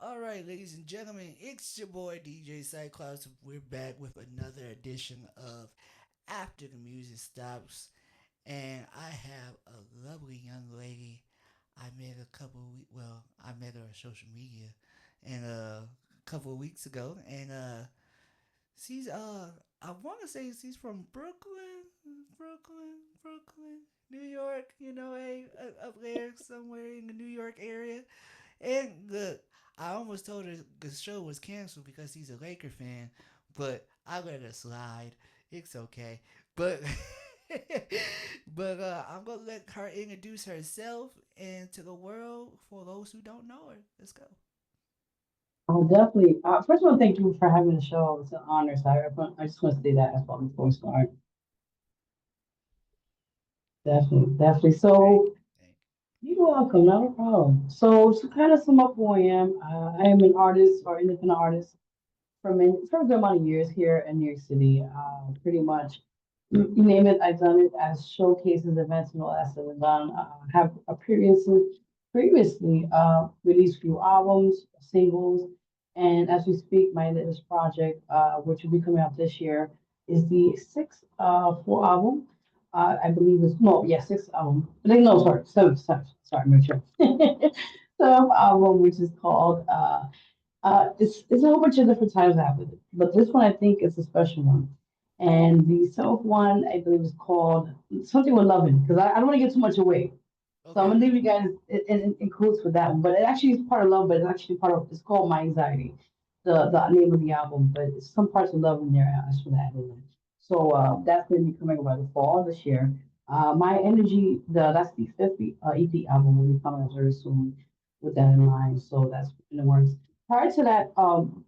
All right, ladies and gentlemen, it's your boy DJ Cyclops. We're back with another edition of After the Music Stops, and I have a lovely young lady. I met a couple of weeks. Well, I met her on social media, and a couple of weeks ago, and she's I want to say she's from Brooklyn, New York. Hey, up there somewhere in the New York area. And look, I almost told her the show was canceled because he's a Laker fan, but I let her slide. It's okay. But I'm gonna let her introduce herself and to the world for those who don't know her. Let's go. Definitely. First of all, thank you for having the show. It's an honor. So I just want to say that as well before we start. Definitely, definitely. Thank So you. Thank you're welcome. Not a problem. So to kind of sum up who I am an artist or independent artist for a good amount of years here in New York City. Pretty much, you name it, I've done it as showcases, events, and all that stuff. I've done. Have a previously released few albums, singles, and as we speak, my latest project, which will be coming out this year, is the sixth full album. I believe it's no, yeah, sixth album. No, sorry, seventh. Sorry, make sure. Seventh album, which is called it's a whole bunch of different titles I have with it, but this one I think is a special one. And the self one I believe is called something with loving because I don't want to give too much away. you. So I'm Okay. gonna leave you guys in quotes with that one. But it actually is part of love, but it's actually part of it's called My Anxiety, the name of the album. But it's some parts of love in there. I just want to add in there. So that's gonna be coming by the fall this year. My Energy, that's the fifth EP album will be coming out very soon with that in mind. So that's in the works. Prior to that,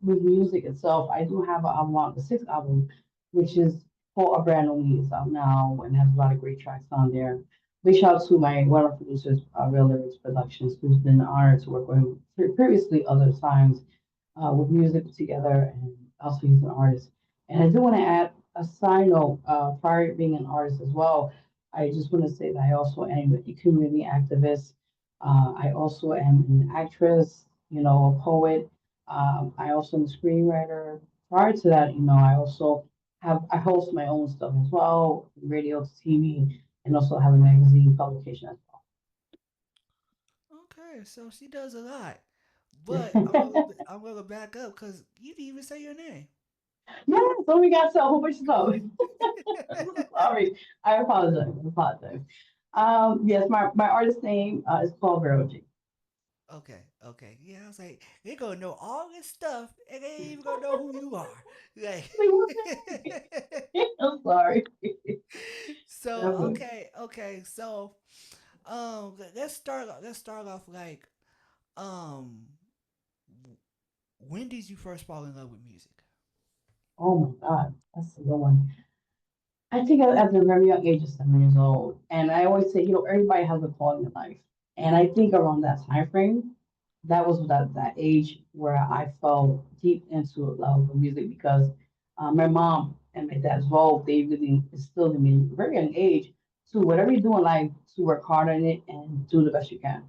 with music itself, I do have an album out, the sixth album, which is called A Brand New Me. It's out now and has a lot of great tracks on there. Big shout out to my one of our producers, Real Lyrics Productions, who's been honored to work with him previously other times with music together, and also he's an artist. And I do want to add a side note, prior to being an artist as well, I just want to say that I also am a community activist. I also am an actress, a poet. I also am a screenwriter. Prior to that, I also I host my own stuff as well, radio to TV, and also have a magazine publication as Okay. So she does a lot, but well. I'm gonna back up because you didn't even say your name. Yeah, so we got to a whole bunch of stuff. Sorry, I apologize. I apologize. Yes, my artist name is called Vero. Okay, okay. Yeah, I was like, they gonna know all this stuff and they ain't even gonna know who you are. Like I'm sorry. so Definitely. okay. So let's start off like um when did you first fall in love with music? Oh my God, that's a good one. I think at a very young age of 7 years old, and I always say, everybody has a calling in life, and I think around that time frame, that was that age where I fell deep into love with music because my mom and my dad as well, they really instilled in me at a very young age to whatever you do in life, to work hard on it and do the best you can.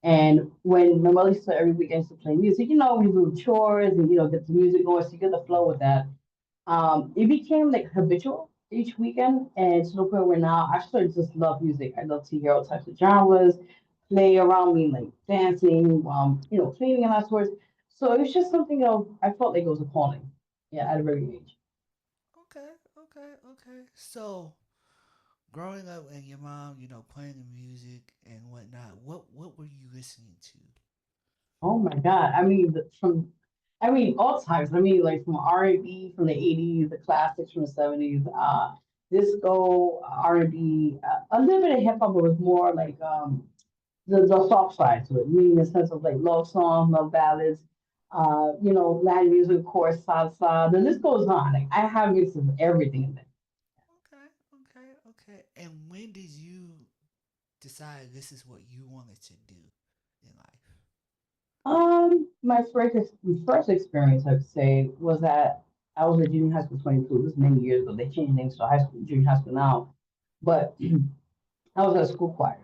And when my mother used to every weekend used to play music, we do chores and get the music going, so you get the flow with that. It became like habitual each weekend, and to the point where now I started to just love music. I love to hear all types of genres play around me, like dancing, cleaning and that sort. So it was just something else. I felt like it was a calling, yeah, at a very young age. Okay. So growing up and your mom, playing the music and whatnot, what were you listening to? Oh my God! I mean, all times. I mean, like from R&B from the '80s, the classics from the '70s, disco, R&B, a little bit of hip hop, but it was more like the soft side to it, meaning in the sense of like love songs, love ballads, Latin music, of course, salsa. The list goes on. Like I have mixed of everything in there. Okay. And when did you decide this is what you wanted to do in life? My first experience, I'd say, was that I was a junior high school 22. This is many years ago. They changed names to junior high school now. But I was at a school choir,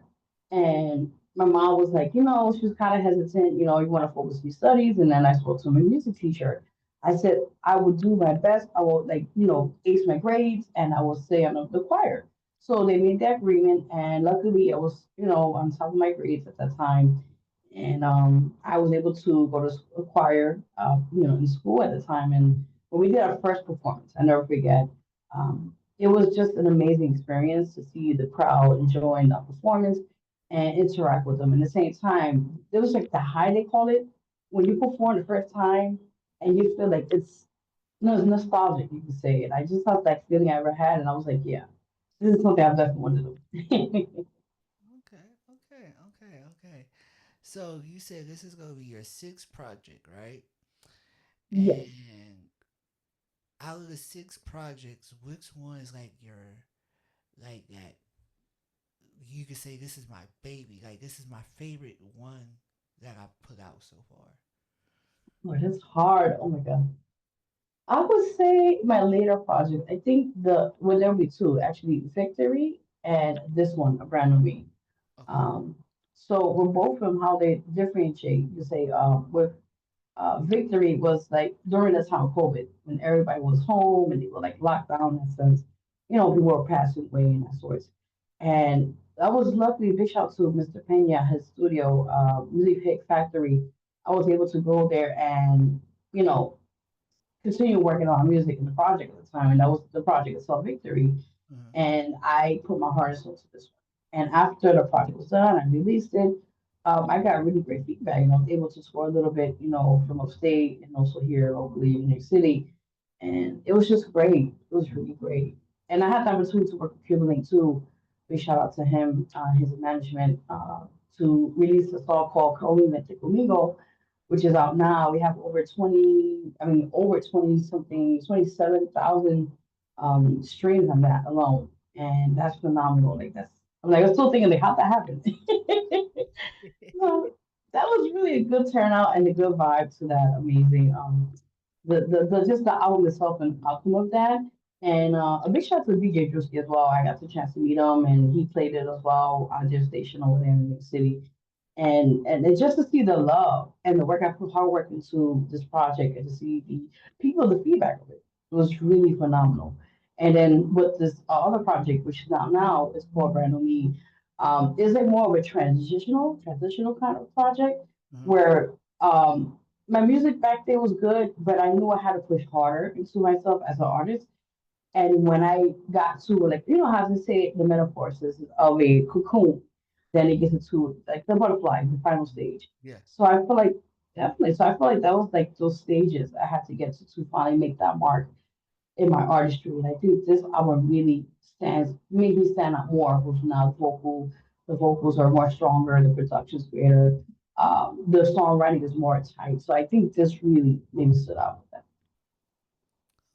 and my mom was like, she was kind of hesitant, you want to focus on your studies. And then I spoke to my music teacher. I said, I will do my best. I will, like, ace my grades and I will stay on the choir. So they made that agreement. And luckily, I was, on top of my grades at that time. And I was able to go to a choir, in school at the time. And when we did our first performance, I never forget. It was just an amazing experience to see the crowd enjoying the performance and interact with them. And at the same time, it was like the high they call it when you perform the first time and you feel like it's it's nostalgic, you can say it. I just had that feeling I ever had, and I was like, yeah, this is something I've definitely wanted to do. Okay, okay, okay, okay. So you said this is gonna be your sixth project, right? Yes. And out of the six projects, which one is like your like that you could say this is my baby, like this is my favorite one that I've put out so far? Oh, that's hard. Oh my God. I would say my later project, I think there'll be two, actually, Victory and this one, A Brand New Me. Okay. Um, so we're both from how they differentiate. You say with Victory was like during the time of COVID when everybody was home and they were like locked down in a sense. People were passing away and that sorts. And I was luckily, big shout out to Mr. Pena, his studio, Music Hit Factory. I was able to go there and, you know, continue working on music in the project at the time. And that was the project itself, Victory. Uh-huh. And I put my heart and soul to this one. And after the project was done, I released it. I got really great feedback. I was able to tour a little bit, from upstate and also here locally in New York City. And it was just great. It was really great. And I had the opportunity to work with Cuban Link too. Big shout out to him, his management, to release a song called Colleen Conmigo, which is out now. We have over 20 something, 27,000 streams on that alone. And that's phenomenal. I'm like, I'm still thinking, like, how'd that happen? So that was really a good turnout and a good vibe to that amazing the just the album itself and outcome of that. And a big shout out to DJ Drewski as well. I got the chance to meet him and he played it as well on their station over there in New York City. And it's just to see the love and the work I put hard work into this project and to see the people, the feedback of it was really phenomenal. And then with this other project, which is out now, it's called Brand New Me. Is it more of a transitional kind of project Uh-huh. where my music back then was good, but I knew I had to push harder into myself as an artist. And when I got to, like, how to say the metaphors is of a cocoon, then it gets into like the butterfly, the final stage. Yeah. So I feel like definitely. So I feel like that was like those stages I had to get to finally make that mark in my artistry. And I think this album really made me stand out more with now the vocals are more stronger, the production's greater, the songwriting is more tight. So I think this really made me stood out with that.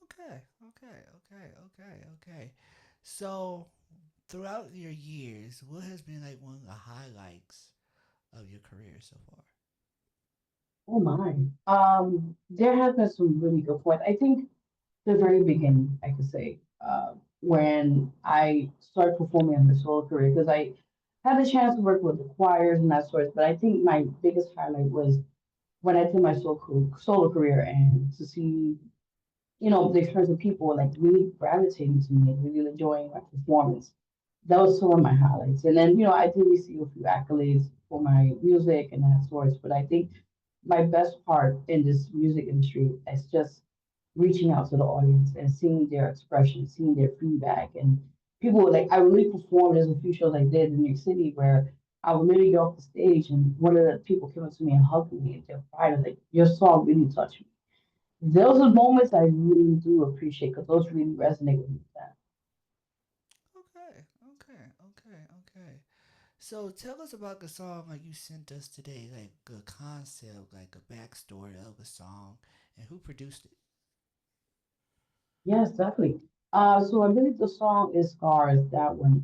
Okay. Okay. Okay. Okay. Okay. So throughout your years, what has been like one of the highlights of your career so far? Oh my. There has been some really good points. I think the very beginning, I could say, when I started performing in my solo career, because I had the chance to work with the choirs and that sort. But I think my biggest highlight was when I did my solo career and to see, the experience of people like really gravitating to me and really enjoying my performance. That was some of my highlights. And then, I did receive a few accolades for my music and that sort. But I think my best part in this music industry is just reaching out to the audience and seeing their expression, seeing their feedback. And people were like, I really performed. There's a few shows I did in New York City where I would literally get off the stage and one of the people came up to me and hugged me and they're crying like, your song really touched me. Those are moments I really do appreciate because those really resonate with me. Okay. Okay. Okay. Okay. So tell us about the song like you sent us today, like a concept, like a backstory of the song, and who produced it. Yes, definitely. So I believe the song is Scars, that one.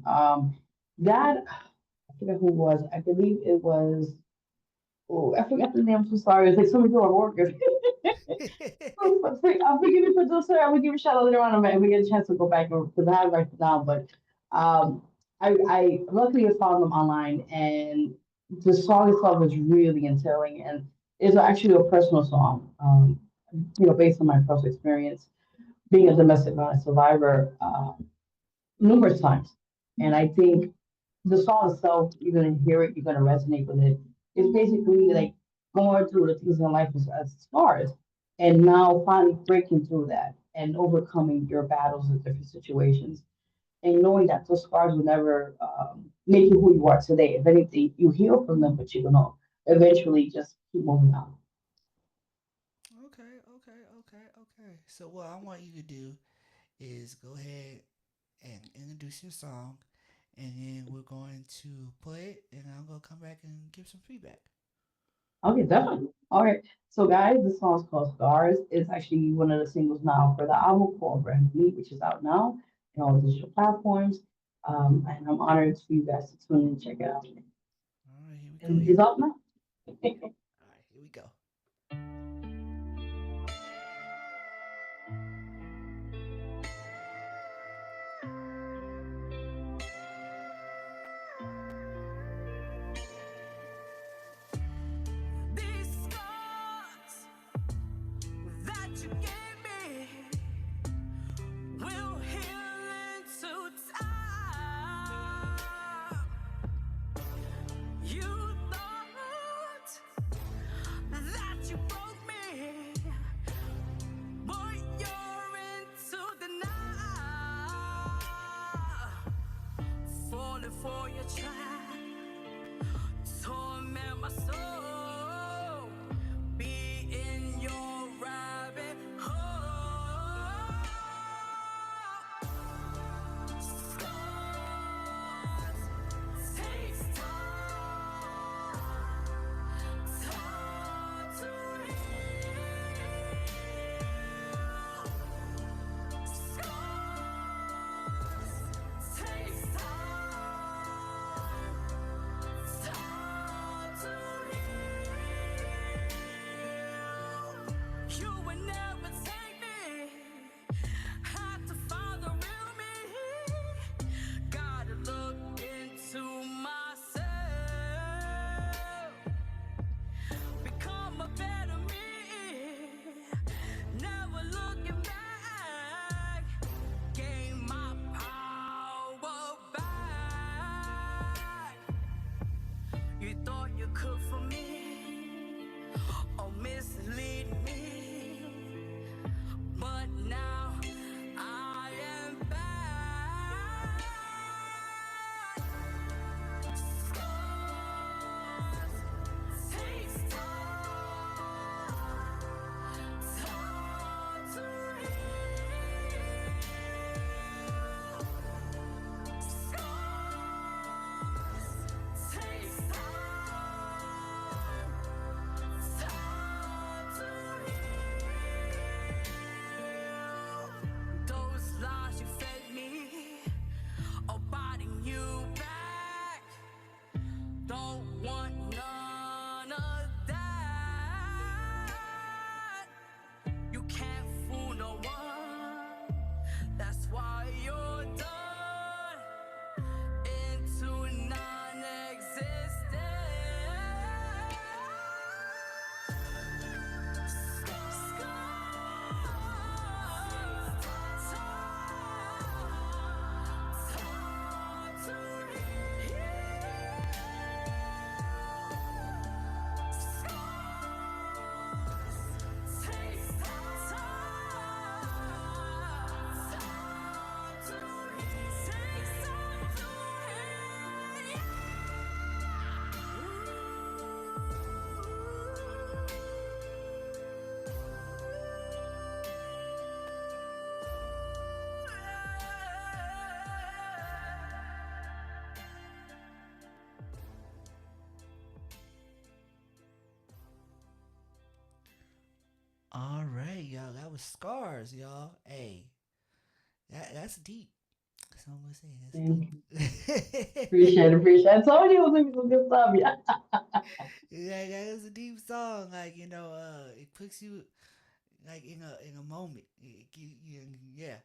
That I forget who it was. I believe it was. Oh, I forgot the name. I'm so sorry. It's like somebody who I work with. I'll forgive you, producer. I will give you a shout out later on if we get a chance to go back because I have it down. But um, I luckily found them online, and the song itself is really entailing, and it's actually a personal song. Based on my personal experience being a domestic violence survivor numerous times, and I think the song itself, you're gonna hear it, you're gonna resonate with it. It's basically like going through the things in life as scars, and now finally breaking through that and overcoming your battles in different situations, and knowing that those scars will never make you who you are today. If anything, you heal from them, but you're gonna eventually just keep moving on. Okay, okay, okay, okay. So what I want you to do is go ahead and introduce your song, and then we're going to play it, and I'm gonna come back and give some feedback. Okay, definitely. All right. So, guys, this song's called Scars. It's actually one of the singles now for the album called Brand New, which is out now in all digital platforms. And I'm honored for you guys to tune in and check it out. All right, here we go. And it's out now. All right, here we go. These scars that you gave me will heal into time. You thought that you broke me, but you're into the night. Falling for your trap, torment my soul, be in your rabbit hole. Scars takes time to heal. Scars takes time to heal. You would never take me. Had to find the real me. Gotta look into myself. Become a better me. Never looking back. Gain my power back. You thought you could for me, or mislead me, but now I am back. Scars takes time to heal. Scars takes time to heal. Those lies you fed me are biting you back. Don't want none of that. You can't fool no one. That's why you're done into non-existent. All right, y'all. That was Scars, y'all. Hey, that's deep. That's all I'm gonna say. That's Thank you. deep. Appreciate it. Appreciate it. I told you it was going to be some good stuff. Yeah. Yeah, that is a deep song. Like it puts you like in a moment. Yeah.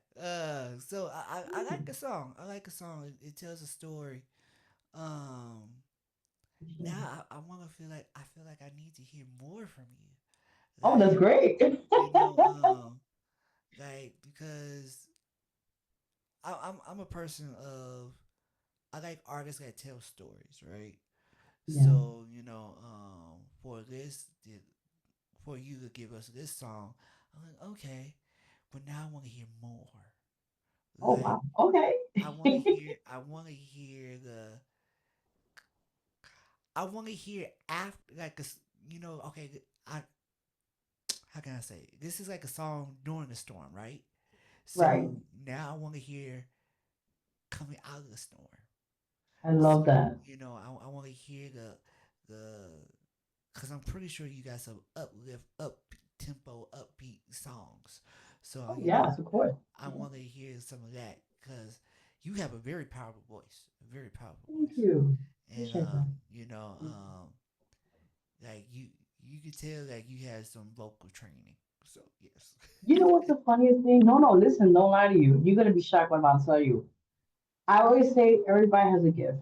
So I like the song. I like the song. It tells a story. Um, now I want to feel like I need to hear more from you. Oh, that's Like, great. you know, like because I'm a person of I like artists that tell stories, right? Yeah. So for for you to give us this song, I'm like, okay, but now I want to hear more. Oh Like wow. Okay. I want to hear the I want to hear after okay, I how can I say it? This is like a song during the storm, right? Right. So now I want to hear coming out of the storm. I So love that. I want to hear the because I'm pretty sure you got some up tempo, upbeat songs. So Oh yes, of course. I Yeah. want to hear some of that because you have a very powerful voice, a very powerful Thank voice, you. and Appreciate that. Yeah. like you could tell that you had some vocal training. So yes. You know what's the funniest thing? No, no, listen, don't lie to you. You're gonna be shocked what I'm about to tell you. I always say everybody has a gift.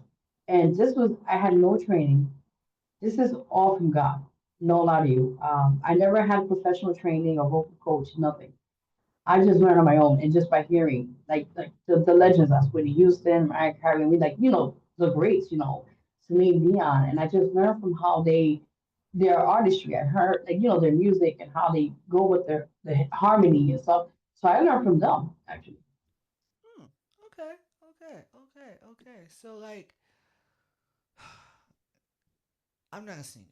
And this was I had no training. This is all from God. No lie to you. I never had professional training or vocal coach, nothing. I just learned on my own and just by hearing like the legends, that's Whitney Houston, Mariah Carey, we like, the greats, Celine Dion. And I just learned from how their artistry. I heard like, their music and how they go with the harmony and stuff. So I learned from them actually. Hmm. Okay. Okay. Okay. Okay. So like, I'm not a singer.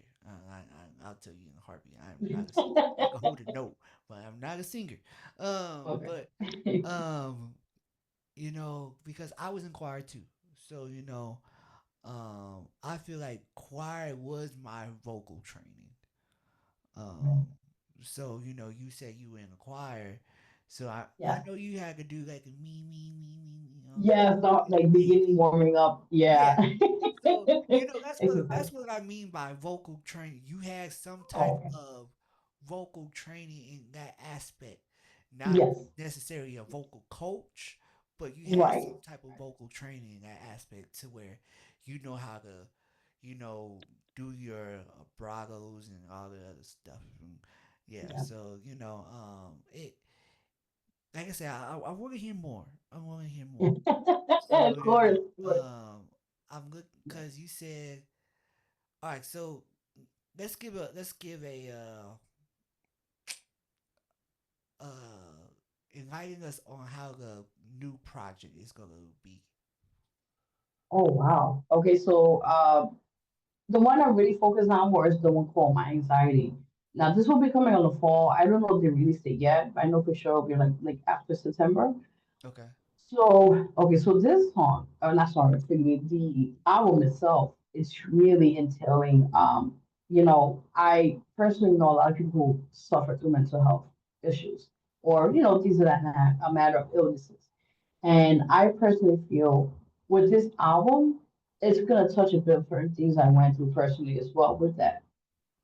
I'll tell you in a heartbeat. I'm not a singer. I can hold a note, but I'm not a singer. Okay. But um, because I was in choir too. So I feel like choir was my vocal training. Um, so you said you were in a choir, so I Yeah. know you had to do like a me, Yeah, so like me. beginning warming up. Yeah. Yeah. So Exercise. that's what I mean by vocal training. You had some type Oh, okay. of vocal training in that aspect, not Yes. necessarily a vocal coach, but you had Right. some type of vocal training in that aspect to where you know how to, you know, do your bragos and all the other stuff. And yeah, Yeah. so it like I said, I want to hear more. I want to hear more. So Of course. Of course. I'm good because you said all right. So let's give a enlighten us on how the new project is gonna be. Oh wow. Okay, so the one I really focused on was the one called My Anxiety. Now this will be coming on the fall. I don't know if they released it yet, but I know for sure it'll be like after September. Okay. So okay, so this song, not song, excuse me, the album itself is really entailing. I personally know a lot of people who suffer through mental health issues, or things of that a matter of illnesses. And I personally feel with this album, it's gonna touch a bit of certain things I went through personally as well with that.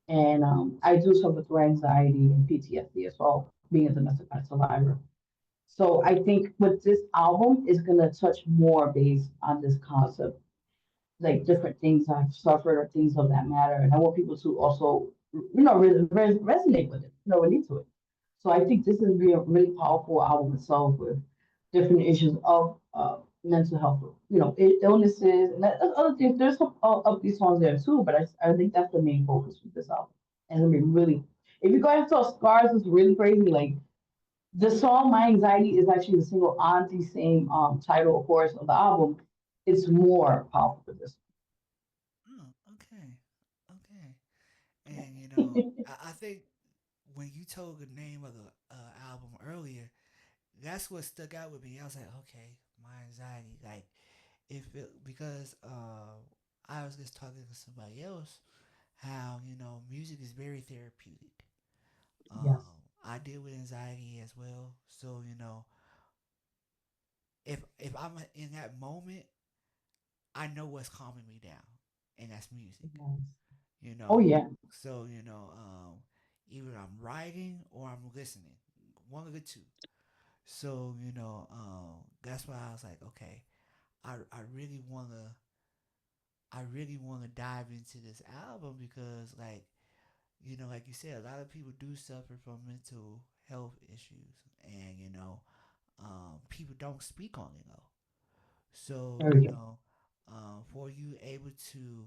And I do suffer through anxiety and PTSD as well, being a domestic violence survivor. So I think with this album is gonna touch more based on this concept, like different things I've suffered or things of that matter, and I want people to also, resonate with it, relate to it. So I think this is be a really powerful album itself with different issues of mental health, illnesses and other things. There's some upbeat songs there too, but I think that's the main focus with this album. And I mean, really, if you go into Scars, it's really crazy. Like the song "My Anxiety" is actually the single on the same title, of course, of the album. It's more powerful for this. Oh, okay. Okay. And I think when you told the name of the album earlier, that's what stuck out with me. I was like, okay, my anxiety, like if it because I was just talking to somebody else how music is very therapeutic. Yes. I deal with anxiety as well, so if I'm in that moment, I know what's calming me down, and that's music. Yes. You Oh know, yeah. so either I'm writing or I'm listening, one of the two. So that's why I was like, okay, I really wanna I really want to dive into this album because, like, like you said, a lot of people do suffer from mental health issues, and people don't speak on it though. So, Very true. for you able to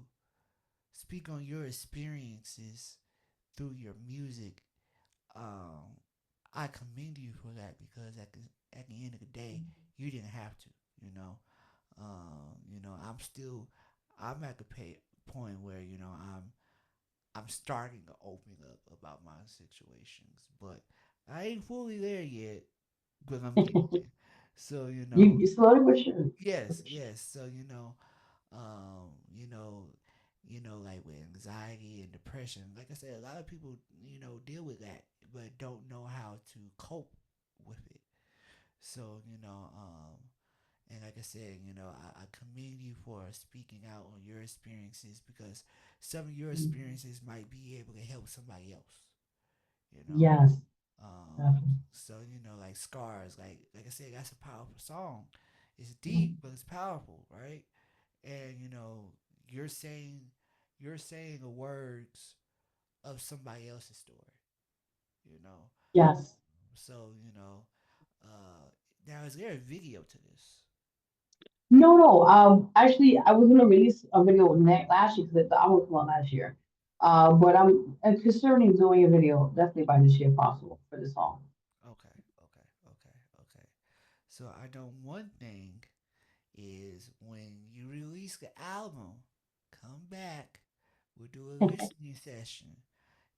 speak on your experiences through your music, um, I commend you for that because at the end of the day, you didn't have to. You know, I'm at the point where I'm starting to open up about my situations, but I ain't fully there yet. But I'm getting there. So You slowly but surely. yes, yes. So um, you know, like with anxiety and depression. Like I said, a lot of people, deal with that, but don't know how to cope with it. So, and like I said, I commend you for speaking out on your experiences because some of your experiences might be able to help somebody else, you know. Yes, Um, definitely. so like scars, like I said, that's a powerful song. It's deep, but it's powerful, right? And you're saying you're saying the words of somebody else's story, you know. Yes. So uh, now is there a video to this? No, no. Actually, I was gonna release a video last year because the album came out last year. But I'm considering doing a video definitely by this year, if possible, for this song. Okay, okay, okay, okay. So I know one thing is when you release the album, come back. We'll do a listening session,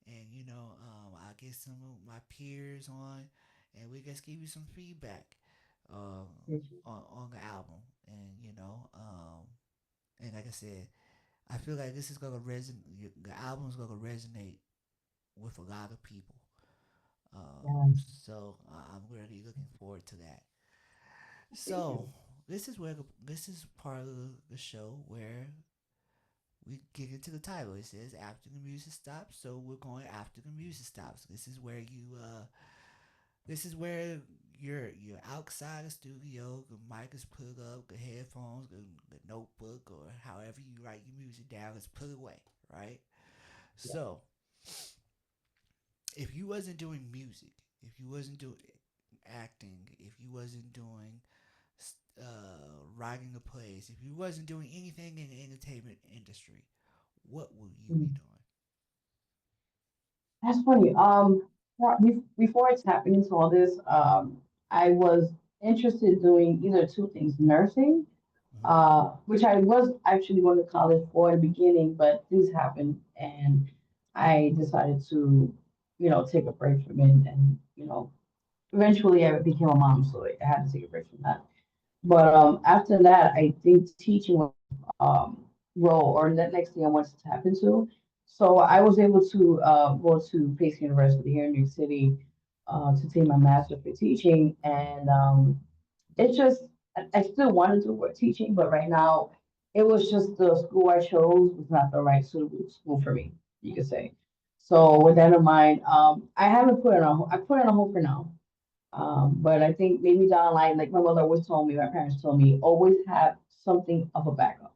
and I'll get some of my peers on, and we just give you some feedback um, on the album, and and like I said, I feel like this is gonna resonate. The album's gonna resonate with a lot of people. Yes. So I'm really looking forward to that. Thank So you. this is part of the show where we get into the title. It says after the music stops, so we're going after the music stops. This is where you're outside the studio, the mic is put up, the headphones, the notebook, or however you write your music down is put away, right? So if you wasn't doing music, if you wasn't doing acting, if you wasn't doing writing the plays, if you wasn't doing anything in the entertainment industry, what will you be Mm. doing? That's funny. Before I tap into all this, I was interested in doing either two things: nursing, Mm-hmm. which I was actually going to college for in the beginning, but things happened, and I decided to, take a break from it, and eventually I became a mom, so I had to take a break from that. But after that, I think teaching was role or the next thing I wanted to tap into. So I was able to go to Pace University here in New York City to take my master's for teaching, and it just I still wanted to work teaching, but right now it was just the school I chose was not the right suitable school for me, you could say. So with that in mind, I haven't put it on. I put it on hold for now. But I think maybe down the line, like my mother always told me, my parents told me, always have something of a backup.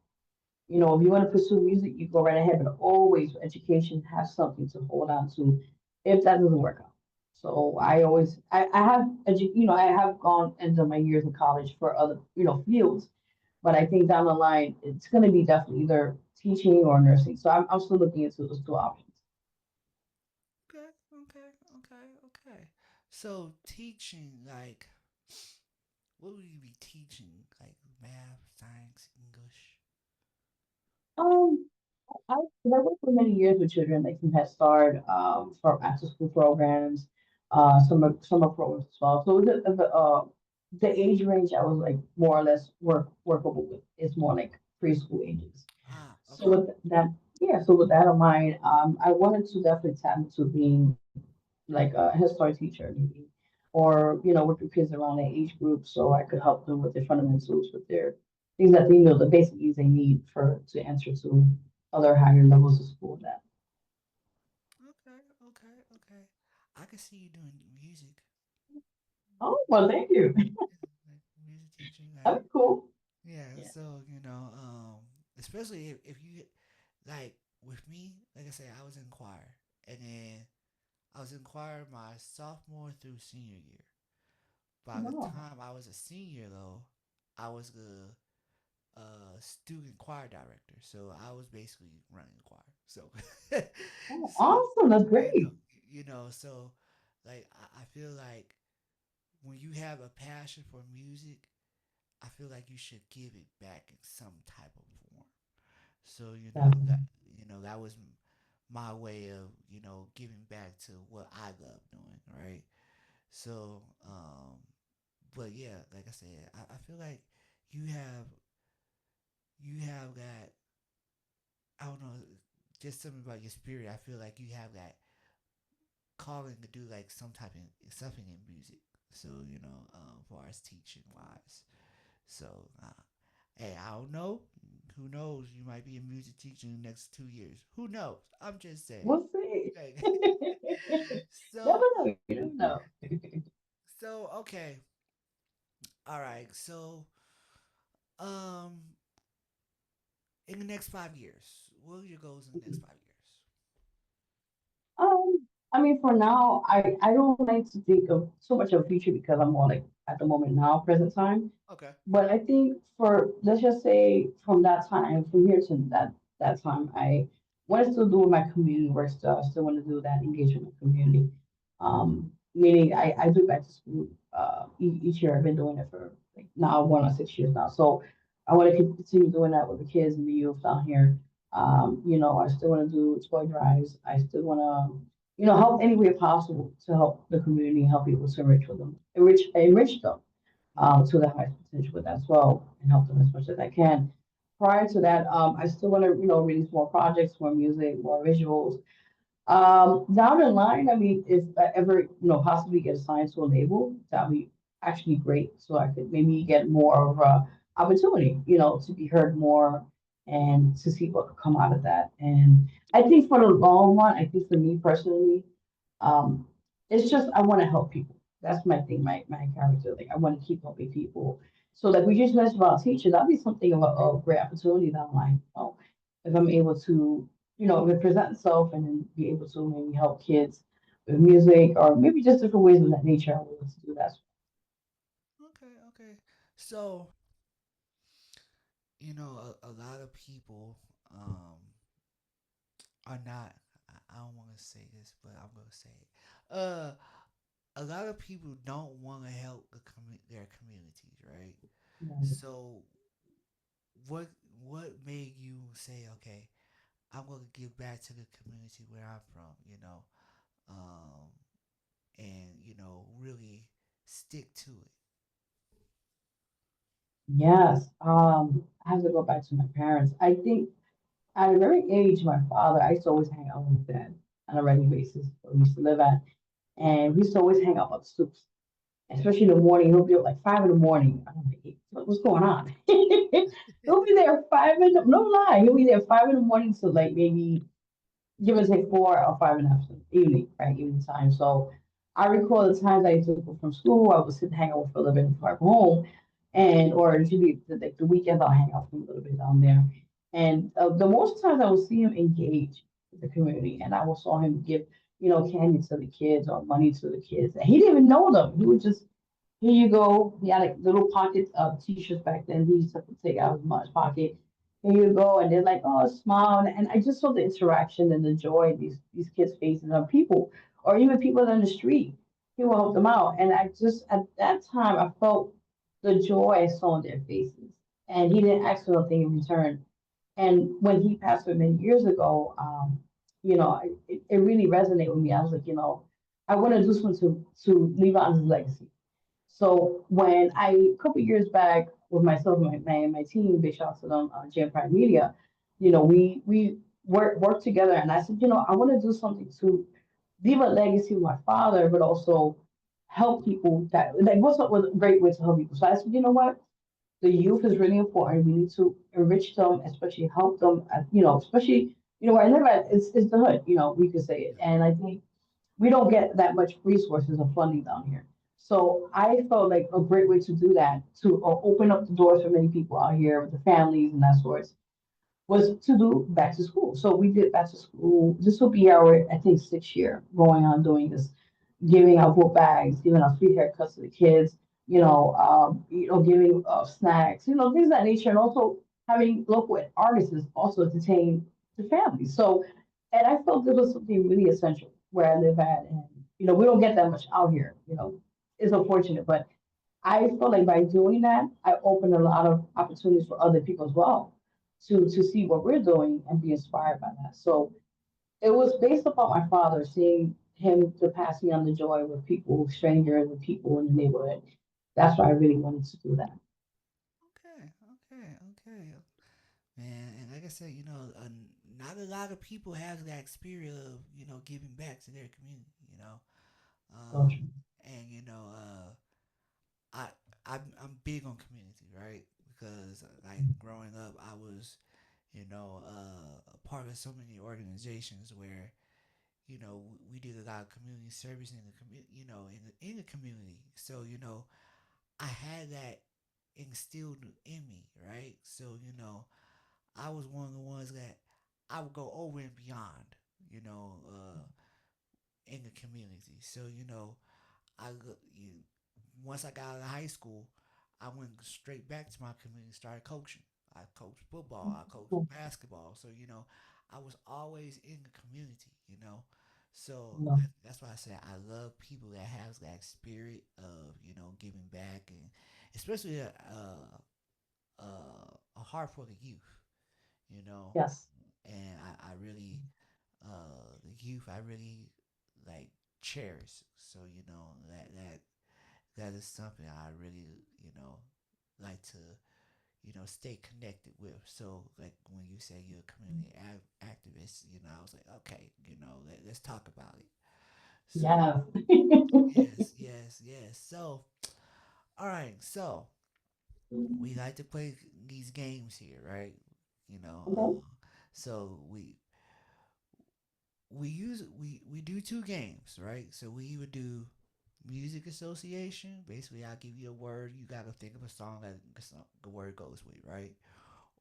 If you want to pursue music, you go right ahead, but always education has something to hold on to if that doesn't work out. So I have, I have gone and done my years in college for other, fields, but I think down the line, it's going to be definitely either teaching or nursing. So I'm still looking into those two options. Okay, okay, okay, okay. So teaching, like, what would you be teaching? Like math, science, English? Um, I worked for many years with children, like from Head Start, from after school programs, summer programs as well. So the age range I was like more or less workable with is more like preschool ages. Ah, So okay. with that, yeah. So with that in mind, I wanted to definitely tap into being like a Head Start teacher, maybe, or work with kids around their age group, so I could help them with their fundamentals, with their things that they know, the basic needs they need for to enter to other higher levels of school. That Okay, okay, okay. I can see you doing music. oh well, thank you. Yeah, like music teaching, like That'd be cool. yeah. Yeah. So especially if you like with me, like I said, I was in choir, and then I was in choir my sophomore through senior year. By the No. time I was a senior, though, I was the student choir director, so I was basically running the choir. So, Oh, so awesome. That's you know, great. so like I feel like when you have a passion for music, I feel like you should give it back in some type of form. So Definitely. that was my way of giving back to what I love doing, right? So, but yeah, like I said, I feel like you have you have that. I don't know, just something about your spirit. I feel like you have that calling to do like some type of something in music. So for us teaching wise. So, hey, I don't know. Who knows? You might be a music teacher in the next 2 years. Who knows? I'm just saying. We'll see. Like, Never so, know. You never know. okay. All right. So, um, in the next 5 years, what are your goals in the next 5 years? Um, I mean, for now, I don't like to think of so much of the future because I'm more like at the moment now, present time. Okay. But I think for let's just say from that time, from here to that time, I want to still do my community work stuff. I still want to do that engagement with community. Meaning I do back to school each year. I've been doing it for like now 1 or 6 years now. So I want to continue doing that with the kids and the youth down here. I still want to do toy drives. I still want to, help any way possible to help the community, help people to enrich with them, enrich them Mm-hmm. to the highest potential with that as well and help them as much as I can. Prior to that, I still want to, release more projects, more music, more visuals. Down the line, I mean, if I ever, possibly get assigned to a label, that'd be actually great. So I could maybe get more of a opportunity, to be heard more and to see what could come out of that. And I think for the long run, I think for me personally, um, it's just I want to help people. That's my thing, my character. Like I want to keep helping people. So like we just mentioned about teachers, that'd be something of a great opportunity down the line. If I'm able to, represent myself and then be able to maybe help kids with music or maybe just different ways of that nature. I would love to do that. Okay. Okay. So, a lot of people are not. I don't want to say this, but I'm gonna say it. A lot of people don't want to help their communities, right? Yeah. So, what what made you say, okay, I'm gonna give back to the community where I'm from, um, and really stick to it. Yes. I have to go back to my parents. I think at a very age, my father, I used to always hang out with my dad on a regular basis where we used to live at. And we used to always hang out on the stoops, especially in the morning. He'll be up like 5 in the morning. I'm like, "Hey, what's going on?" He'll be there no lie, he'll be there 5 in the morning to like maybe give or take 4 or 5 in the evening, right? Evening time. So I recall the times I used to go from school, I would sit and hang out with for a little bit before I go home. And or usually like the weekends I'll hang out for a little bit down there. And the most times I will see him engage with the community and I will saw him give, candy to the kids or money to the kids. And he didn't even know them. He would just here you go. He had like little pockets of t-shirts back then. He used to take out his mom's pocket. Here you go. And they're like, oh, smile. And I just saw the interaction and the joy in these kids' faces on people, or even people on the street. He will help them out. And I just, at that time, I felt the joy I saw in their faces. And he didn't ask for nothing in return. And when he passed away many years ago, it really resonated with me. I was like, I want to do something to leave on his legacy. So when a couple of years back with myself and my team, big shout out to them, Jam Prime Media, we worked together and I said, I want to do something to leave a legacy with my father, but also help people that like what's up with a great way to help people. So I said, you know what? The youth is really important. We need to enrich them, especially help them, especially, where I live at, it's the hood, we could say it. Yeah. And I think we don't get that much resources or funding down here. So I felt like a great way to do that to open up the doors for many people out here with the families and that sorts. was to do back to school. So we did back to school. This will be our, I think, 6th year going on doing this, giving out book bags, giving out free haircuts to the kids, giving snacks, things of that nature, and also having local artists also entertain the families. So, and I felt this was something really essential where I live at, and we don't get that much out here. It's unfortunate, but I feel like by doing that, I open a lot of opportunities for other people as well to see what we're doing and be inspired by that. So it was based upon my father, seeing him to pass me on the joy with people, strangers, and people in the neighborhood. That's why I really wanted to do that. Okay, okay. Man, and like I said, not a lot of people have that experience of giving back to their community. So Um, true. and I I'm big on community, right? Because like growing up, I was a part of so many organizations where we did a lot of community service in the community, in the community. So I had that instilled in me, right? So I was one of the ones that I would go over and beyond, you know, uh, in the community. So I once I got out of high school, I went straight back to my community, started coaching. I coached football, I coached Cool. basketball. So I was always in the community. So No. that's why I say I love people that has that spirit of giving back, and especially a heart for the youth. You know, Yes. and I really the youth I really like cherish. So that is something I really like to stay connected with. So like when you say you're a community activist, I was like, okay, let's talk about it. So Yes. yes. So all right, so we like to play these games here, right? You know, Okay. so we do two games, right? So we either do music association. Basically, I'll give you a word. You gotta think of a song that the word goes with, right?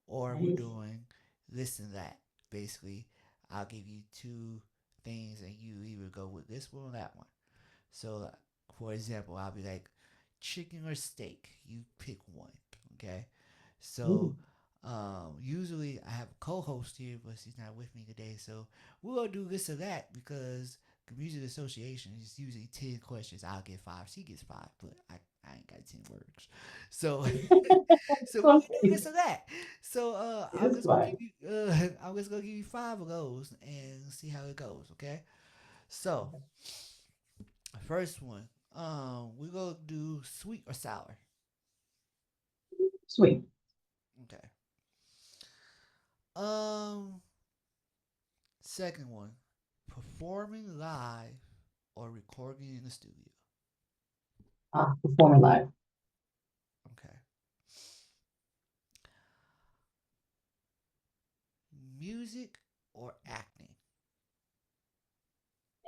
Or we're Nice. doing this and that. Basically, I'll give you two things, and you either go with this one or that one. So, for example, I'll be like, chicken or steak. You pick one. Okay. So, Ooh. usually I have a co-host here, but she's not with me today. So we'll do this or that because the music association is usually 10 questions. I'll get five. She gets five, but I ain't got 10 words. So so we can do Okay. this or that. So I'm It's just gonna give fine. you I'm just gonna give you five of those and see how it goes. Okay. So Okay. first one, we gonna do sweet or sour. Sweet. Okay. Um, second one, performing live or recording in the studio. Performing live. Okay. Music or acting.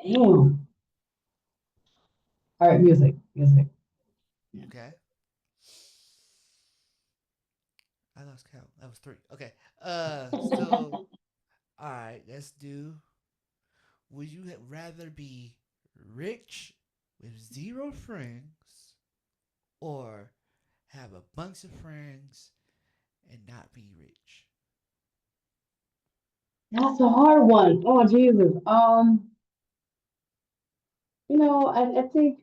Damn. All right, music. Music. Yeah. Okay. I lost count. That was three. Okay. So all right, let's do. Would you rather be rich with zero friends or have a bunch of friends and not be rich? That's a hard one. Oh Jesus. I think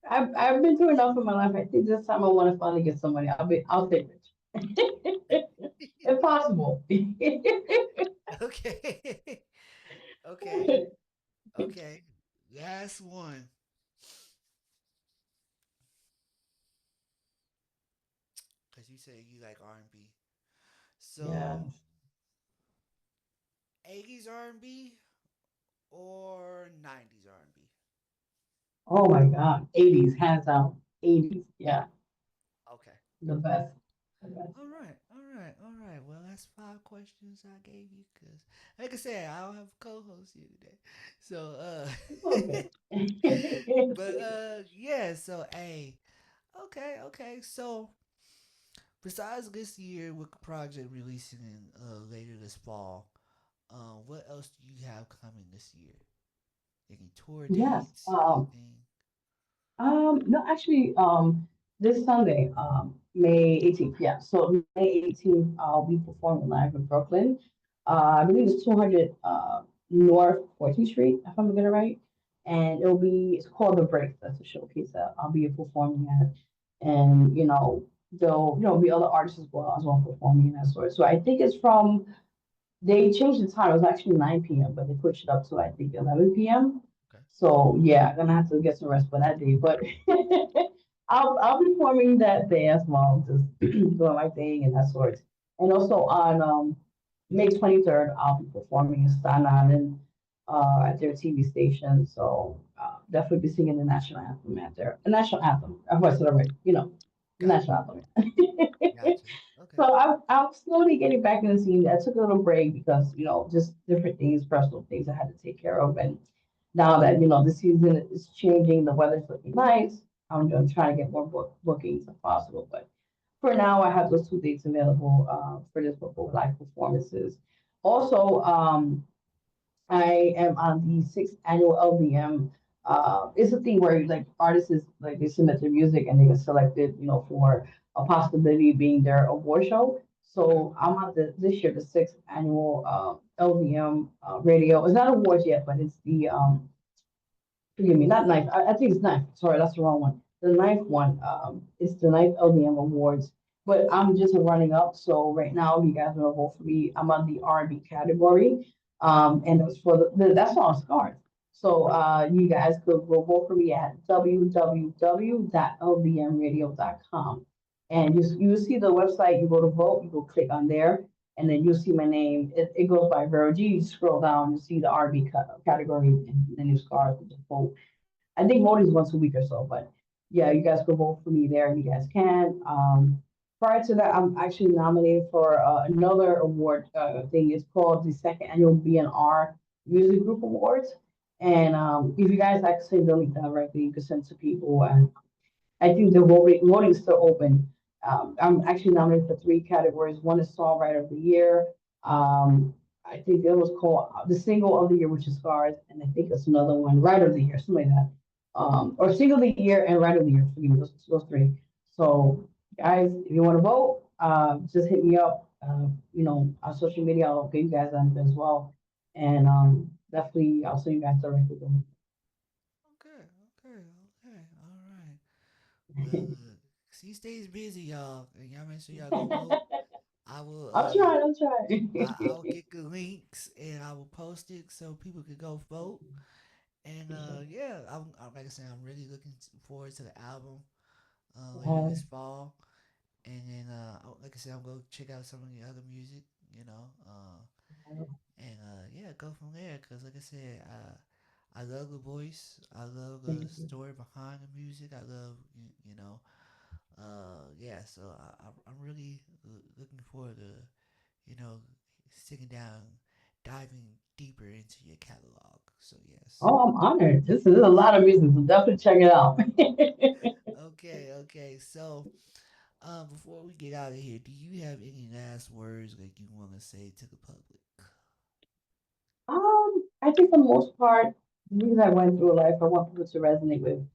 I've been through enough in my life. I think this time I want to finally get somebody. I'll take it. If possible. Okay. Okay. Okay. Last one. Cause you say you like R&B. So Yes. 80s R&B or 90s R&B? Oh my God. 80s, hands down. 80s. Yeah. Okay. The best. The best. All right. Well, that's five questions I gave you. Cause, like I said, I don't have a co-host here today. So, It's okay. but yeah. So, hey, okay. So Besides this year with the project releasing in, later this fall, what else do you have coming this year? Any tour Yes. dates? Anything? No, actually, this Sunday, May 18th, yeah. So May 18th, I'll be performing live in Brooklyn. I believe it's 200 North 14th Street, if I'm getting it right. And it's called The Break. That's a showcase that I'll be performing at. And, there'll, be other artists as well performing in that sort. So I think they changed the time. It was actually 9 p.m., but they pushed it up to I think 11 p.m. Okay. So yeah, I'm gonna have to get some rest for that day. But I'll be performing that day as well, just doing my thing and that sort. And also on May 23rd, I'll be performing in Staten Island at their TV station. So definitely be singing the national anthem at there. The national anthem. I voiced it already. Gotcha. National anthem. Gotcha. Okay. So I'm slowly getting back in the scene. I took a little break because, just different things, personal things I had to take care of. And now that, the season is changing, the weather's looking nice. I'm trying to get more bookings if possible. But for now, I have those 2 dates available for this book for live performances. Also, I am on the sixth annual LBM. It's a thing where like artists like they submit their music and they get selected, for a possibility of being their award show. Okay. So I'm on this year the sixth annual LBM radio. It's not awards yet, but it's the forgive me, not ninth. I think it's ninth. Sorry, that's the wrong one. The ninth one. It's the ninth LDM Awards. But I'm just running up. So right now, you guys want to vote for me. I'm on the R&B category. And it's for that's on Scars. So you guys could go vote for me at www.lbmradio.com. And you see the website, you go to vote, you go click on there, and then you'll see my name. It goes by Vero G. You scroll down, you see the RB category, and then you Scars with the vote. I think voting's once a week or so, but yeah, you guys can vote for me there, and you guys can. Prior to that, I'm actually nominated for another award thing. It's called the second annual BNR Music Group Awards. And if you guys like to send the link directly, you can send to people. And I think the voting is still open. I'm actually nominated for 3 categories. One is Songwriter of the Year. I think it was called the Single of the Year, which is Scars, and I think it's another one, Writer of the Year, something like that. Or Single of the Year and Writer of the Year. Forgive me, those three. So, guys, if you want to vote, just hit me up. On social media, I'll get you guys on it as well, and definitely I'll send you guys directly. Okay. Okay. Okay. All right. Well, he stays busy, y'all, and y'all make sure y'all go vote. I will. I'll try. I'll try. I'll get the links and I will post it so people can go vote. And yeah, like I said, I'm really looking forward to the album later this fall. And then, like I said, I'm gonna check out some of the other music, you know, and yeah, go from there. Cause like I said, I love the voice, I love the Thank you. story behind the music. I love, yeah. So I'm really looking forward to, you know, sitting down, diving deeper into your catalog. So yes. Oh, I'm honored. This is a lot of music, so definitely check it out. Okay, okay. So, before we get out of here, do you have any last words that you want to say to the public? I think for the most part, the things I went through life, I want people to resonate with.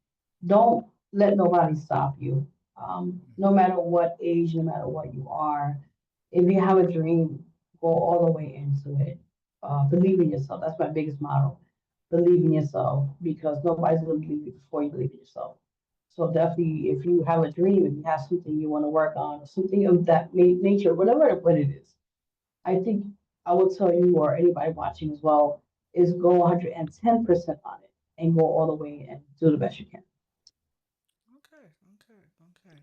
Don't let nobody stop you. No Mm-hmm. matter what age, no matter what you are, if you have a dream, go all the way into it. Believe in yourself. That's my biggest motto. Believe in yourself because nobody's going to believe you before you believe in yourself. So definitely, if you have a dream, if you have something you want to work on, or something of that nature, whatever what it is, I think I will tell you or anybody watching as well is go 110% on it and go all the way and do the best you can. Okay, okay, okay.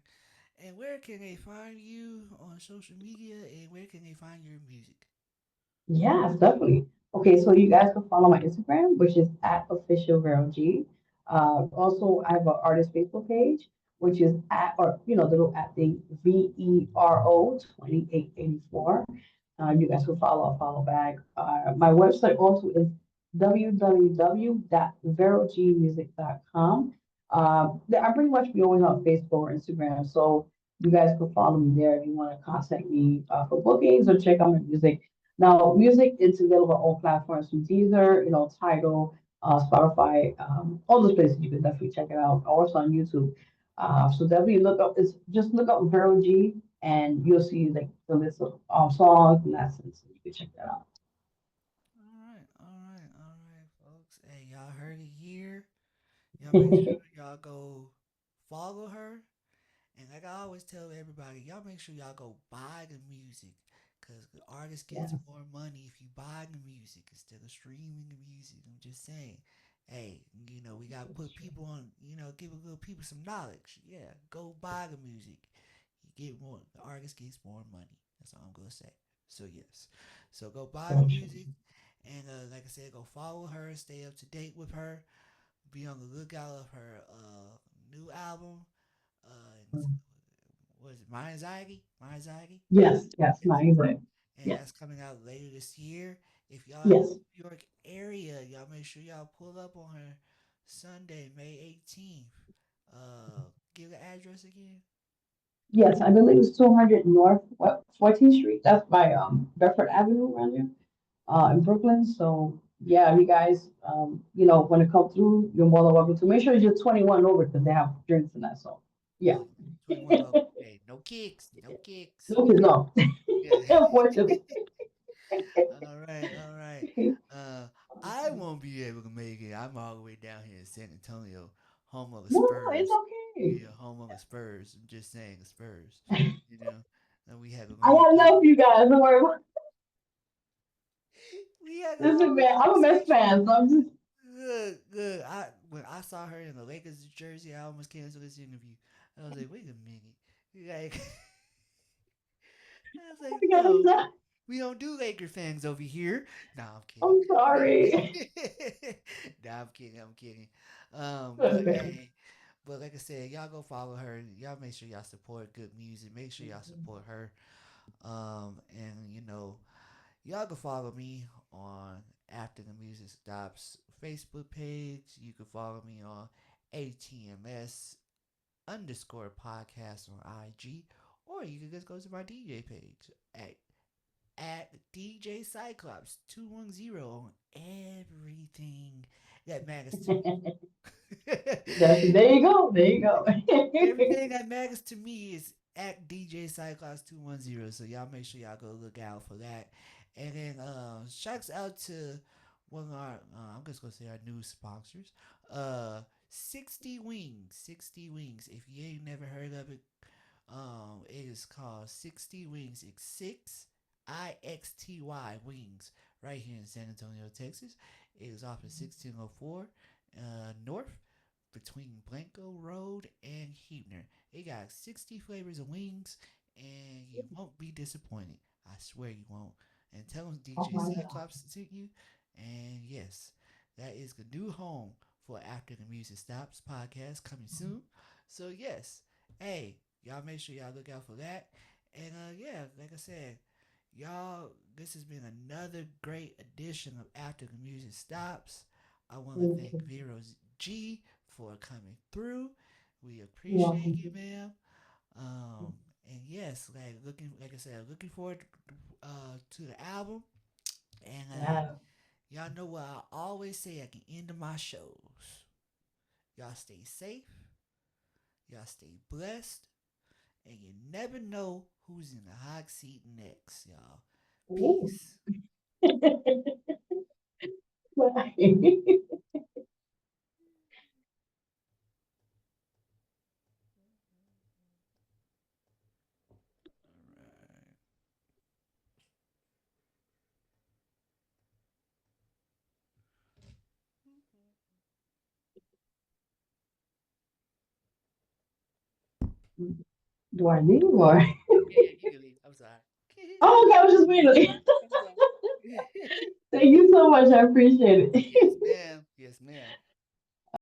And where can they find you on social media? And where can they find your music? Yes, definitely. Okay, so you guys can follow my Instagram, which is at official Vero G. Also, I have an artist Facebook page, which is at or the little at thing VERO 2884. You guys can follow back. My website also is www.verogmusic.com. I pretty much be always on Facebook or Instagram, so You guys can follow me there if you want to contact me for bookings or check out my music. Now, music is available on all platforms from Deezer, Tidal, Spotify, all those places. You can definitely check it out. Also on YouTube. So definitely look up. It's just look up Vero G, and you'll see like the list of songs and that sense. You can check that out. All right, folks. Hey, y'all heard it here. Y'all make sure y'all go follow her. And like I always tell everybody, y'all make sure y'all go buy the music. Because the artist gets Yeah, more money if you buy the music instead of streaming the music. I'm just saying. Hey, we got to put that's true. people on, give a little people some knowledge. Yeah, go buy the music. You get more, the artist gets more money. That's all I'm going to say. So, yes. So, go buy the So true. music. And like I said, go follow her, stay up to date with her, be on the lookout of her new album. Uh, what is it? My Anxiety? My Anxiety? Yes, yes, Yes. my anxiety. And Yes, that's coming out later this year. If y'all in the yes, New York area, y'all make sure y'all pull up on her Sunday, May 18th. Give the address again. yes. I believe it's 200 North 14th Street. That's by Bedford Avenue around there, in Brooklyn. So yeah, if you guys want to come through, you're more than welcome to. Make sure you're 21 over because they have drinks and that. So yeah, Oh, 21 over. Hey, no kicks. No kicks. no kids, no. Yeah. Unfortunately. All right, all right. Uh, I won't be able to make it. I'm all the way down here in San Antonio, home of the No, no, it's Spurs. okay. Yeah, home of the Spurs. I'm just saying, the Spurs. You know, and we had a I long got love for you guys. Don't worry about we had a Listen, long man. I'm a Mets conversation. fan, so I'm just Look, look. When I saw her in the Lakers jersey, I almost canceled this interview. I was like, wait a minute. Like, I was like, I got no, upset. we don't do Laker fans over here. Nah, I'm kidding. I'm sorry. Nah, I'm kidding. I'm kidding. But Okay. hey, but like I said, y'all go follow her. Y'all make sure y'all support good music. Make sure y'all support her. And y'all can follow me on After the Music Stops Facebook page. You can follow me on ATMS underscore podcast on IG, or you can just go to my DJ page at DJ Cyclops 210 on everything that matters to me. There you go. There you go. Everything that matters to me is at DJ Cyclops 210. So y'all make sure y'all go look out for that. And then shouts out to one of our I'm just gonna say our new sponsors. 60 Wings. 60 Wings. If you ain't never heard of it, it is called 60 Wings. It's 6IXTY Wings right here in San Antonio, Texas. It is off of 1604 North between Blanco Road and Heebner. It got 60 flavors of wings, and you won't be disappointed. I swear you won't. And tell them Oh DJ my God. Cyclops sent you. And yes, that is the new home for After the Music Stops podcast coming soon. So yes, hey, y'all make sure y'all look out for that. And yeah, like I said, y'all, this has been another great edition of After the Music Stops. I want to Thank thank you. Vero G for coming through. We You're appreciate you, welcome. ma'am. And yes, like I said, looking forward to the album. And Yeah. y'all know what I always say at the end of my shows. Y'all stay safe. Y'all stay blessed. And you never know who's in the hot seat next, y'all. Ooh. Peace. Bye. Do I leave or? Yeah, yeah, you can leave. I'm sorry. Oh, okay. I was just waiting. I'm sorry. Thank you so much. I appreciate it.